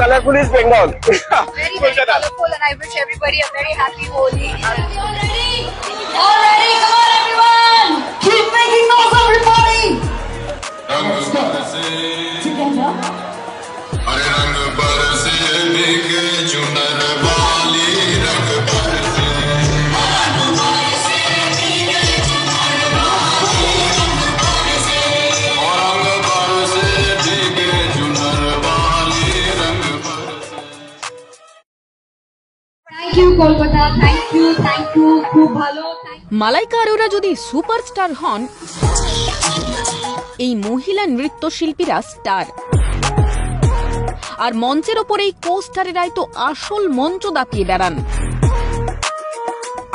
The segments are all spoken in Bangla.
colorful is Bengal? Very, very colorful, and I wish everybody a very happy Holi. All ready? All ready? Come on, everyone! Keep making noise, everybody! Let's go. Together. Thank you, Kolkata. Thank you. খুব ভালো। মালাইকা আরোরা যদি সুপারস্টার হন, এই মহিলা নৃত্যশিল্পীরা স্টার। আর মঞ্চের ওপর এই কো স্টারেরাই তো আসল মঞ্চ দাপিয়ে বেড়ান।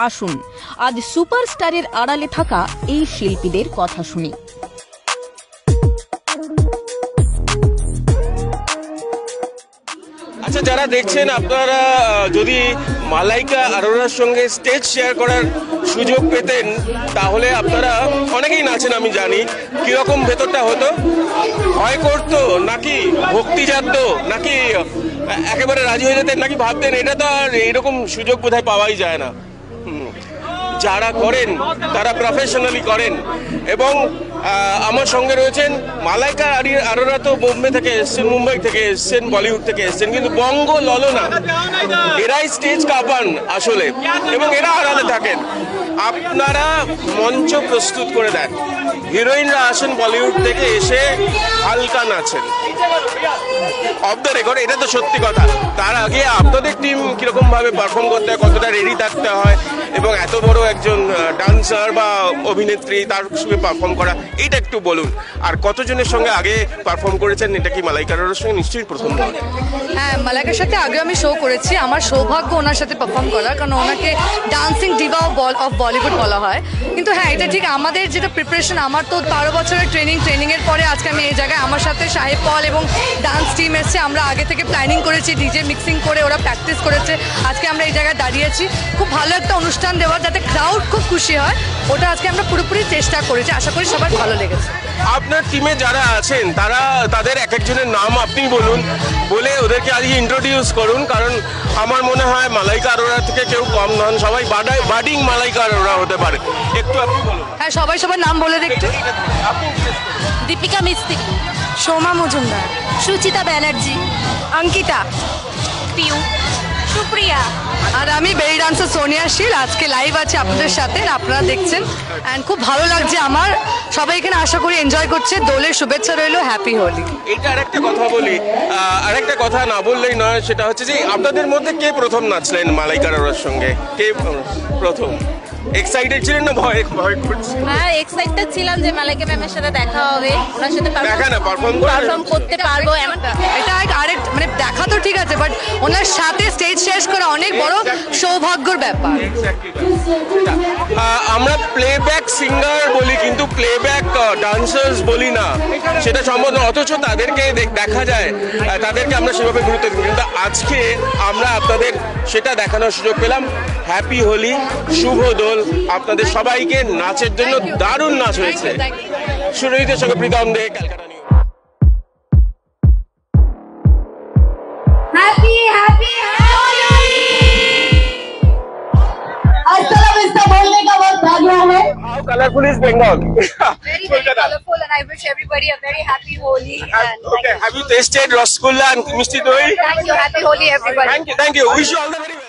আসুন আজ সুপারস্টারের আড়ালে থাকা এই শিল্পীদের কথা শুনি। আচ্ছা, যারা দেখছেন, আপনারা যদি মালাইকা আরোরার সঙ্গে স্টেজ শেয়ার করার সুযোগ পেতেন তাহলে আপনারা অনেকেই নাচেন আমি জানি, কিরকম ভেতরটা হতো? ভয় করতো নাকি ভক্তি জাগতো নাকি একেবারে রাজি হয়ে যেতেন নাকি ভাবতেন এটা তো আর এরকম সুযোগ বোধহয় পাওয়াই যায় না? যারা করেন তারা প্রফেশনালি করেন। এবং আমার সঙ্গে রয়েছেন মালাইকা আরোরা। তো বোম্বে থেকে এসছেন, মুম্বাই থেকে এসছেন, বলিউড থেকে এসছেন, কিন্তু বঙ্গ ললনা এরাই স্টেজ কাঁপান আসলে, এবং এরা আড়ালে থাকেন। আপনারা মঞ্চ প্রস্তুত করে দেন, হিরোইনরা আসেন বলিউড থেকে এসে হালকা নাচেন অফ দ্য রেকর্ড, এটা তো সত্যি কথা। তার আগে আপনাদের টিম কিরকম ভাবে পারফর্ম করতে হয়, কতটা রেডি থাকতে হয়, এবং এত বড় একজন ডান্সার বা অভিনেত্রী তার সঙ্গে পারফর্ম করা, এইটা একটু বলুন। আর কতজনের সঙ্গে আগে পারফর্ম করেছেন? এটা কি মালাইকা আরোরার সঙ্গে নিশ্চয়ই প্রথম? হ্যাঁ, মালাইকার সাথে আগে আমি শো করেছি। আমার সৌভাগ্য ওনার সাথে পারফর্ম করার, কারণ ওনাকে ডান্সিং ডিভা অফ বলিউড বলা হয়। কিন্তু হ্যাঁ, এটা ঠিক, আমাদের যেটা প্রিপারেশন, আমার তো 12 বছরের ট্রেনিংয়ের পরে আজকে আমি এই জায়গায়, আমার সাথে সাহেব পল এবং ডান্স টিম এসছে। আমরা আগে থেকে প্ল্যানিং করেছি, ডিজে মিক্সিং করে ওরা প্র্যাকটিস করেছে। আজকে আমরা এই জায়গায় দাঁড়িয়েছি খুব ভালো একটা অনুষ্ঠান দেওয়ার, যাতে ক্রাউড খুব খুশি হয়, ওটা আজকে আমরা পুরোপুরি চেষ্টা করেছি। আশা করি সবার ভালো লেগেছে। আপনার টিমে যারা আছেন তাদের এক একজনের নাম আপনি বলুন, বলে ওদেরকে আজকে ইন্ট্রোডিউস করুন, কারণ আমার মনে হয় মালাইকা আরোরা থেকে কেউ কম নন, সবাই বাডিং মালাইকা আরোরা হতে পারে। একটু আপনি বলুন। হ্যাঁ, সবার নাম বলে দেখতে। দীপিকা মিস্ত্রি, সোমা মজুমদার, সুচিতা ব্যানার্জি, অঙ্কিতা, পিউ, সুপ্রিয়া, আর আমি বেরি ডান্সার সোনিয়া শীল। আজকে লাইভ আছে আপনাদের সাথে, আপনারা দেখছেন, অ্যান্ড খুব ভালো লাগছে আমার। সবাই এখানে আশা করি এনজয় করছে। দোলের শুভেচ্ছা রইল, হ্যাপি হোলি। এটা আরেকটা কথা বলি, আরেকটা কথা না বললেই নয়, সেটা হচ্ছে যে আপনাদের মধ্যে কে প্রথম নাচলেন মালাইকা আরোরার সঙ্গে? কে প্রথম? এক্সাইটেড ছিলেন না ভয় করছেন? হ্যাঁ, এক্সাইটেড ছিলাম যে মালাইকা ম্যামের সাথে দেখা হবে, ওনার সাথে পারফর্ম করতে পারবো। এটা আরেক মানে দেখা তো ঠিক আছে, বাট ওনার সাথে স্টেজ শেষ করা অনেক বড় সৌভাগ্যের ব্যাপার। আমরা প্লেব্যাক সিঙ্গার বলি, কিন্তু প্লেব্যাক ডান্সার্স বলি না, সেটা সম্ভব না। অথচ তাদেরকে দেখা যায়, তাদেরকে আমরা সেভাবে গুরুত্ব দিই। কিন্তু আজকে আমরা আপনাদের সেটা দেখানোর সুযোগ পেলাম। হ্যাপি হোলি, শুভ দোল। আপনাদের সবাইকে নাচের জন্য দারুণ নাচ হয়েছে। সুরজিতের সঙ্গে প্রীতম দে, ক্যালকাটা নিউজ। Happy बोलने का वक्त आ गया है। How colorful is Bengal? Very, very colorful, and I wish everybody a very happy Holi. Okay, have you tasted Rasgulla and Mishti Doi? Thank you. Happy Holi, everybody. Thank you. Wish you all the very best.